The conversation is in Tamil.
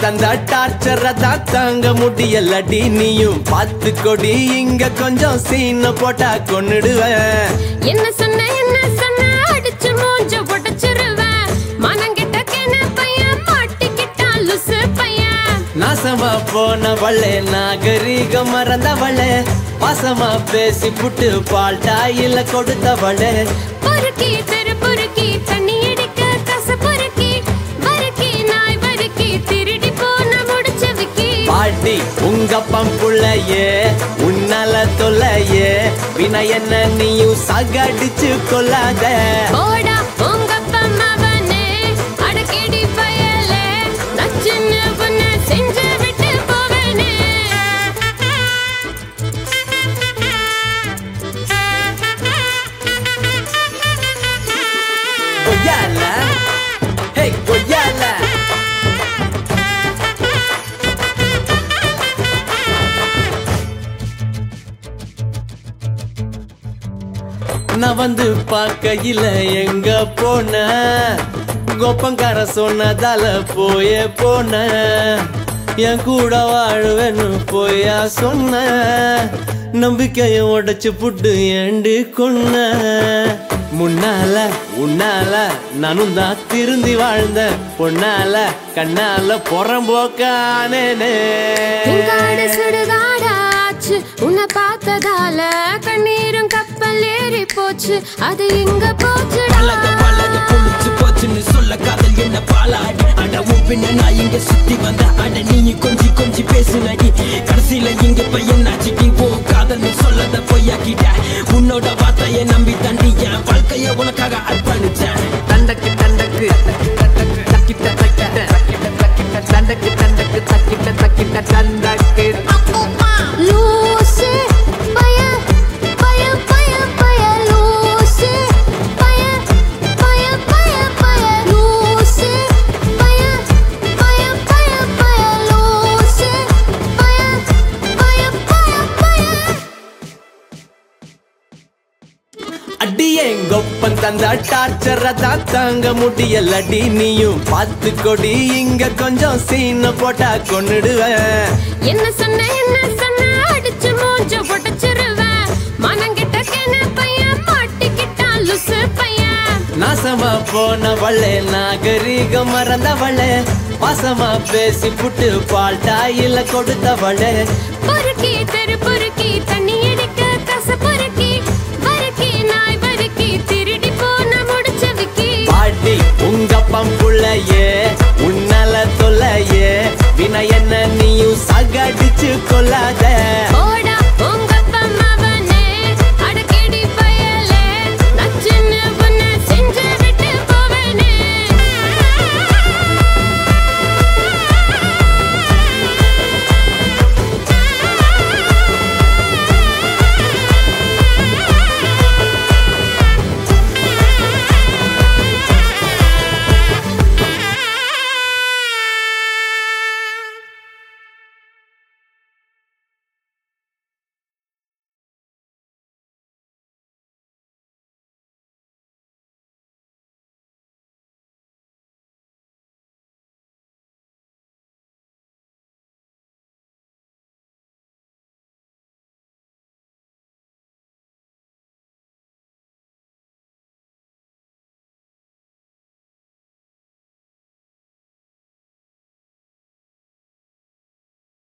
தந்தா டார்ச்சரை தான் தாங்க முடியலடி நீயும் பார்த்து கொடி இங்க கொஞ்சம் சீன போட்டா கொன்னுடுவேன். என்ன சொன்ன அடிச்சு மூஞ்ச உடைச்சிருவேன். மனங்கிட்ட கேன பையன் மாட்டிக்கிட்டா லுசு பையன். நாசமா போனவளே நாகரீகம் மறந்தவளே பாசமா பேசி புட்டு பால்டாயில கொடுத்தவளே. பொறுக்கி தெரு பொறுக்கி தண்ணி அடிக்க கச பொறுக்கி வறுக்கி நாய் வறுக்கி திருடி போன முடிச்சு விக்கி. பாட்டி உங்க பம்புள்ளையே உன்னால தொல்லையே வினா என்ன நீயும் சாகடிச்சு கொள்ளாத. போடா உங்க பம்மாவனே அடக்கேடி பயலே நச்சுன்னு உன்னை செஞ்சு விட்டு போவேனே. கொய்யால ஹே கொய்யால நான் வந்து பார்க்கையில எங்க போன கோப்பங்கார சொன்னதால போயே போன. என் கூட வாழ்வேன்னு போயா சொன்ன நம்பிக்கைய உடைச்சு புட்டு ஏண்டு கொன்ன. முன்னால உன்னால நானும் தான் திருந்தி வாழ்ந்த பொன்னால கண்ணால புறம்போக்கானே. சுடுகாடாச்சு உன்னை பார்த்ததால கண்ணீரும் கப்பல் ஏறி போச்சு அது இங்க போச்சு. பழக புளிச்சு போச்சுன்னு சொல்ல காதல் என்ன பாலாடி அட பின்ன நான் இங்க சுத்தி வந்த அட நீ கொஞ்சி கொஞ்சி பேசுனடி கடைசியில இங்க பையன் ஆச்சிட்டி போ காதல் சொல்லத பொய்யாக்கிட்ட உன்னோட வார்த்தையை நம்பி தண்டி என் வாழ்க்கைய உனக்காக அர்ப்பணிச்சேன். தண்டக்கு தண்டக்கு தக்கிட்ட தக்கிட்ட தண்டக்கு தண்டக்கு தக்கிட்ட தக்கிட்ட தண்டக்கு. லூசு பய பய பய பய லூசு பய பய பய பய லூசு பய பய பய பய லூசு பய பய பய பய. அடியே கொப்பன் தந்தா டார்ச்சரை தான் தாங்க முடியலடி நீயும் பார்த்து கொடி இங்க கொஞ்சம் சீன போட்டா கொன்னுடுவேன். என்ன சொன்ன அடிச்சு மூஞ்ச உடைச்சிருவேன். மனங்கிட்ட கேன பையன் மாட்டிக்கிட்டா லுசு பையன். நாசமா போனவளே நாகரீகம் மறந்தவளே பாசமா பேசி புட்டு பால்டாயில கொடுத்தவளே. பொறுக்கி தெரு பொறுக்கி தண்ணி அடிக்க கச பொறுக்கி வறுக்கி நாய் வறுக்கி திருடி போன முடிச்சு விக்கி. பாட்டி உங்க பம்புள்ளையே உன்னால தொல்லையே வினா என்ன நீயும் சாகடிச்சு கொள்ளாத.